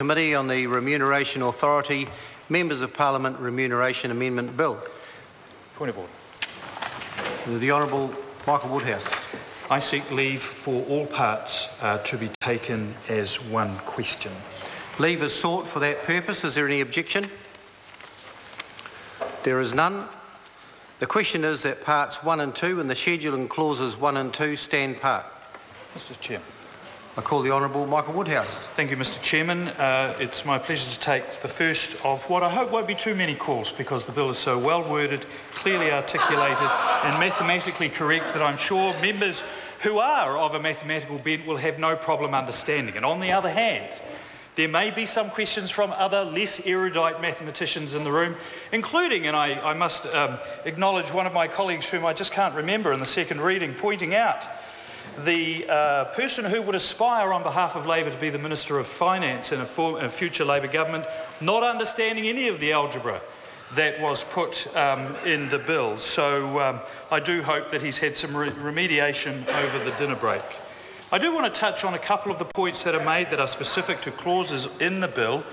Committee on the Remuneration Authority Members of Parliament Remuneration Amendment Bill. Point of order. The Honourable Michael Woodhouse. I seek leave for all parts to be taken as one question. Leave is sought for that purpose. Is there any objection? There is none. The question is that parts 1 and 2 and the scheduling clauses 1 and 2 stand part. Mr. Chairman. I call the Honourable Michael Woodhouse. Thank you, Mr. Chairman. It's my pleasure to take the first of what I hope won't be too many calls, because the bill is so well worded, clearly articulated and mathematically correct that I'm sure members who are of a mathematical bent will have no problem understanding. And on the other hand, there may be some questions from other less erudite mathematicians in the room, including, and I must acknowledge one of my colleagues whom I just can't remember in the second reading, pointing out the person who would aspire on behalf of Labor to be the Minister of Finance in a future Labor government, not understanding any of the algebra that was put in the bill. So I do hope that he's had some remediation over the dinner break. I do want to touch on a couple of the points that are made that are specific to clauses in the bill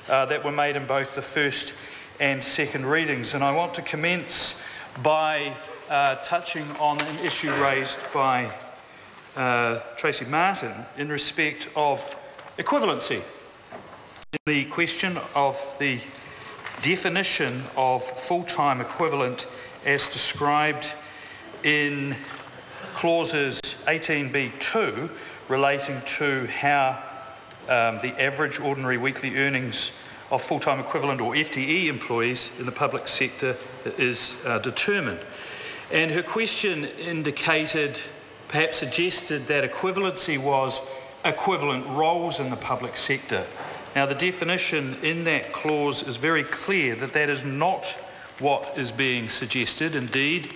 that were made in both the first and second readings. And I want to commence by touching on an issue raised by Tracy Martin in respect of equivalency. The question of the definition of full-time equivalent as described in clauses 18b(2) relating to how the average ordinary weekly earnings of full-time equivalent or FTE employees in the public sector is determined. And her question indicated, perhaps suggested, that equivalency was equivalent roles in the public sector. Now, the definition in that clause is very clear that that is not what is being suggested. Indeed,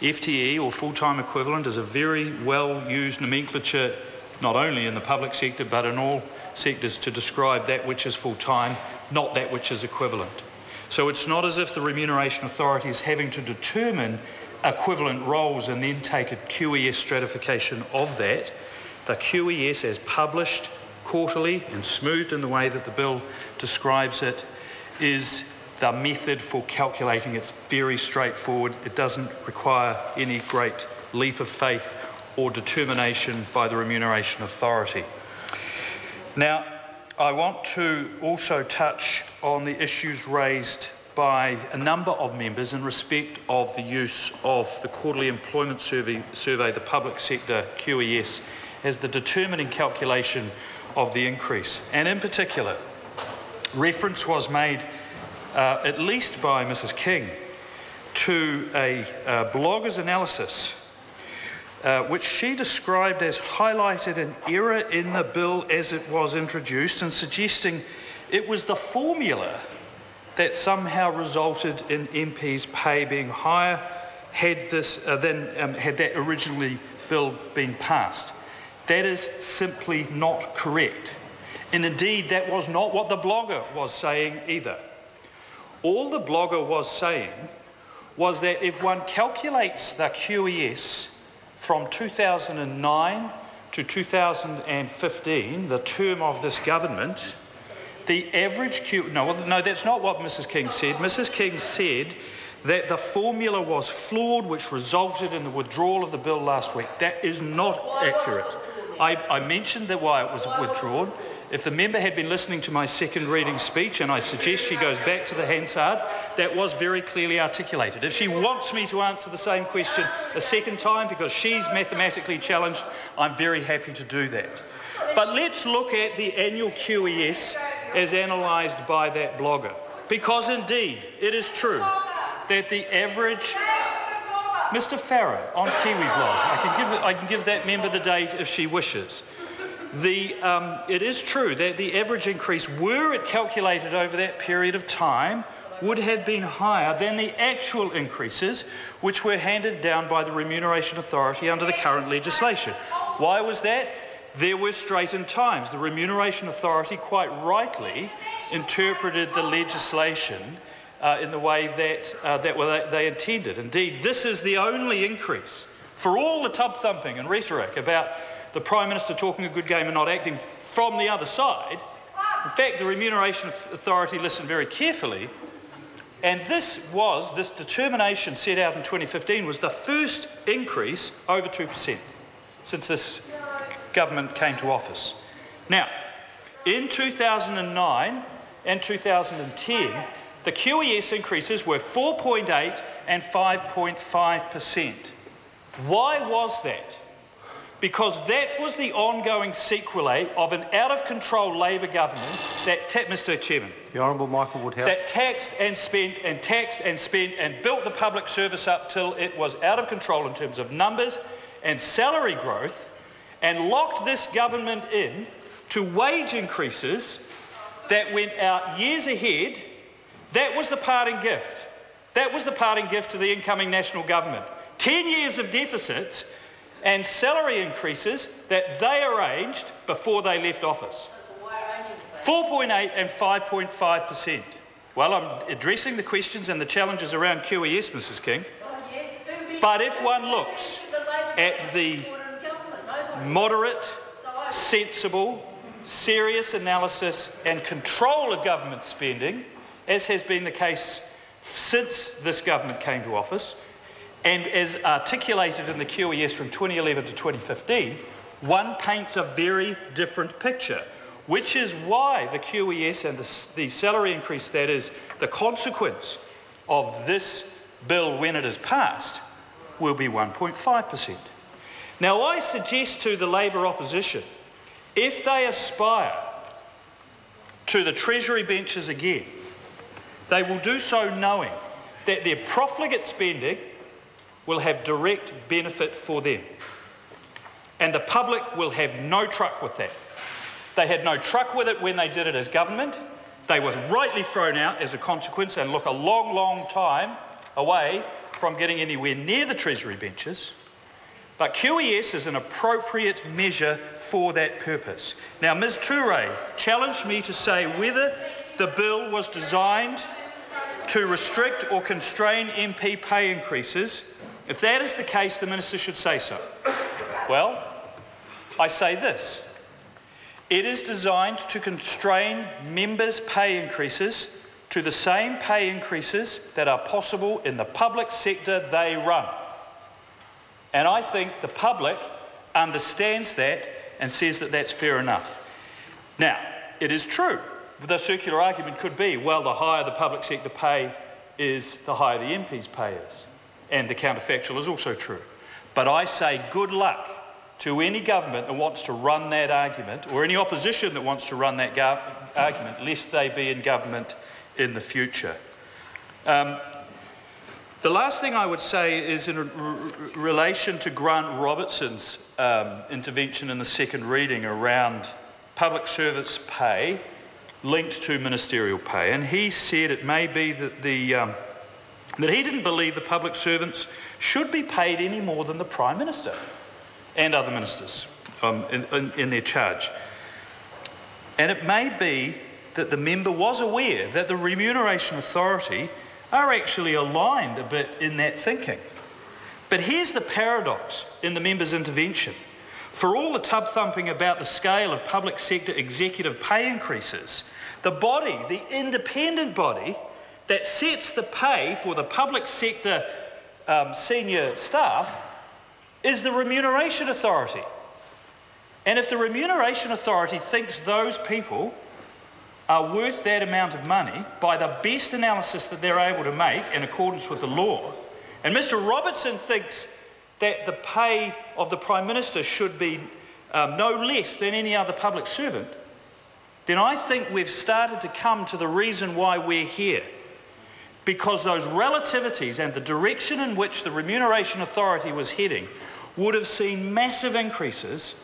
FTE or full-time equivalent is a very well-used nomenclature, not only in the public sector but in all sectors, to describe that which is full-time, not that which is equivalent. So it's not as if the Remuneration Authority is having to determine equivalent roles and then take a QES stratification of that. The QES, as published quarterly and smoothed in the way that the bill describes it, is the method for calculating. It's very straightforward. It doesn't require any great leap of faith or determination by the Remuneration Authority. Now, I want to also touch on the issues raised by a number of members in respect of the use of the quarterly employment survey, the public sector QES, as the determining calculation of the increase. And in particular, reference was made at least by Mrs. King, to a blogger's analysis which she described as highlighted an error in the bill as it was introduced, and suggesting it was the formula that somehow resulted in MPs' pay being higher had that originally bill been passed. That is simply not correct. And indeed, that was not what the blogger was saying either. All the blogger was saying was that if one calculates the QES from 2009 to 2015, the term of this government, the average no, that's not what Mrs. King said. Mrs. King said that the formula was flawed, which resulted in the withdrawal of the bill last week. That is not accurate. I mentioned that why it was withdrawn. If the member had been listening to my second reading speech, and I suggest she goes back to the Hansard, that was very clearly articulated. If she wants me to answer the same question a second time because she's mathematically challenged, I'm very happy to do that. But let's look at the annual QES as analysed by that blogger. Because indeed, it is true that the average... Mr. Farrow on Kiwi Blog, I can give that member the date if she wishes. It is true that the average increase, were it calculated over that period of time, would have been higher than the actual increases which were handed down by the Remuneration Authority under the current legislation. Why was that? There were straitened times. The Remuneration Authority quite rightly interpreted the legislation in the way that they intended. Indeed, this is the only increase, for all the tub-thumping and rhetoric about the Prime Minister talking a good game and not acting from the other side, In fact, the Remuneration Authority listened very carefully, and this determination set out in 2015 was the first increase over 2% since this government came to office. Now, in 2009 and 2010, the QES increases were 4.8 and 5.5%. Why was that? Because that was the ongoing sequelae of an out-of-control Labor government that, Mr Chairman, The Honourable Michael Woodhouse. that taxed and spent and built the public service up till it was out of control in terms of numbers and salary growth, and locked this government in to wage increases that went out years ahead. That was the parting gift. That was the parting gift to the incoming national government. 10 years of deficits and salary increases that they arranged before they left office. 4.8 and 5.5%. Well, I'm addressing the questions and the challenges around QES, Mrs King. But if one looks at the moderate, sensible, serious analysis and control of government spending, as has been the case since this government came to office, and as articulated in the QES from 2011 to 2015, one paints a very different picture, which is why the QES and the salary increase that is the consequence of this bill when it is passed will be 1.5%. Now, I suggest to the Labor opposition, if they aspire to the Treasury benches again, they will do so knowing that their profligate spending will have direct benefit for them. And the public will have no truck with that. They had no truck with it when they did it as government. They were rightly thrown out as a consequence and look a long, long time away from getting anywhere near the Treasury benches. But QES is an appropriate measure for that purpose. Now, Ms Toure challenged me to say whether the bill was designed to restrict or constrain MP pay increases. If that is the case, the Minister should say so. Well, I say this. It is designed to constrain members' pay increases to the same pay increases that are possible in the public sector they run. And I think the public understands that and says that that's fair enough. Now, it is true. The circular argument could be, well, the higher the public sector pay is, the higher the MP's pay is. And the counterfactual is also true. But I say good luck to any government that wants to run that argument, or any opposition that wants to run that argument, lest they be in government in the future. The last thing I would say is in relation to Grant Robertson's intervention in the second reading around public service pay linked to ministerial pay. And he said it may be that that he didn't believe the public servants should be paid any more than the Prime Minister and other ministers in their charge. And it may be that the member was aware that the Remuneration Authority are actually aligned a bit in that thinking. But here's the paradox in the member's intervention. For all the tub-thumping about the scale of public sector executive pay increases, the body, the independent body that sets the pay for the public sector senior staff is the Remuneration Authority. And if the Remuneration Authority thinks those people are worth that amount of money by the best analysis that they're able to make in accordance with the law, and Mr Robertson thinks that the pay of the Prime Minister should be no less than any other public servant, then I think we've started to come to the reason why we're here. Because those relativities and the direction in which the Remuneration Authority was heading would have seen massive increases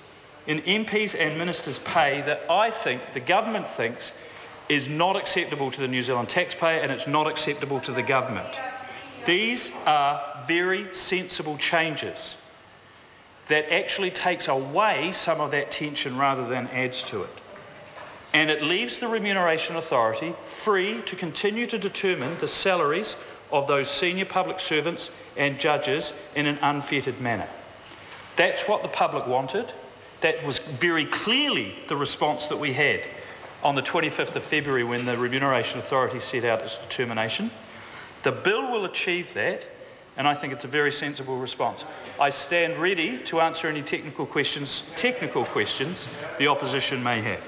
in MPs and ministers' pay that I think the government thinks is not acceptable to the New Zealand taxpayer, and it's not acceptable to the government. These are very sensible changes that actually takes away some of that tension rather than adds to it. And it leaves the Remuneration Authority free to continue to determine the salaries of those senior public servants and judges in an unfettered manner. That's what the public wanted. That was very clearly the response that we had on the 25th of February when the Remuneration Authority set out its determination. The bill will achieve that, and I think it's a very sensible response. I stand ready to answer any technical questions the opposition may have.